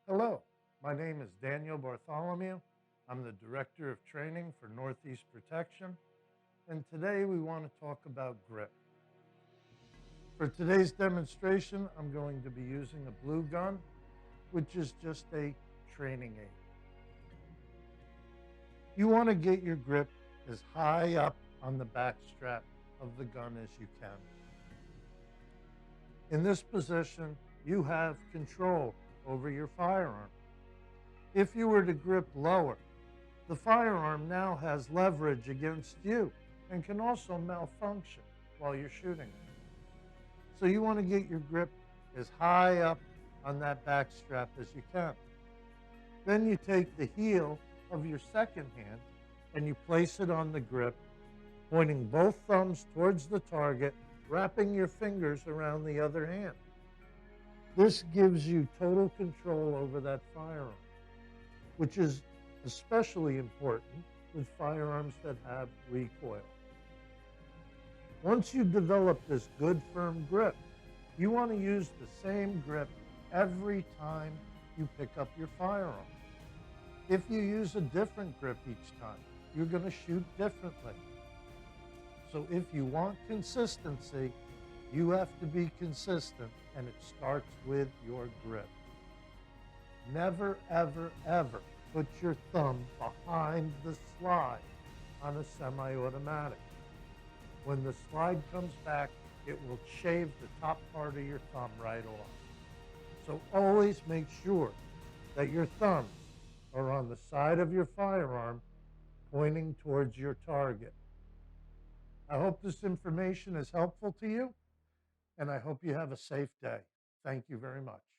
Hello, my name is Daniel Bartholomew. I'm the Director of Training for Northeast Protection, and today we want to talk about grip. For today's demonstration, I'm going to be using a blue gun, which is just a training aid. You want to get your grip as high up on the back strap of the gun as you can. In this position, you have control over your firearm. If you were to grip lower, the firearm now has leverage against you and can also malfunction while you're shooting it. So you want to get your grip as high up on that back strap as you can. Then you take the heel of your second hand and you place it on the grip, pointing both thumbs towards the target, wrapping your fingers around the other hand. This gives you total control over that firearm, which is especially important with firearms that have recoil. Once you develop this good firm grip, you want to use the same grip every time you pick up your firearm. If you use a different grip each time, you're going to shoot differently. So if you want consistency, you have to be consistent, and it starts with your grip. Never, ever, ever put your thumb behind the slide on a semi-automatic. When the slide comes back, it will shave the top part of your thumb right off. So always make sure that your thumbs are on the side of your firearm pointing towards your target. I hope this information is helpful to you, and I hope you have a safe day. Thank you very much.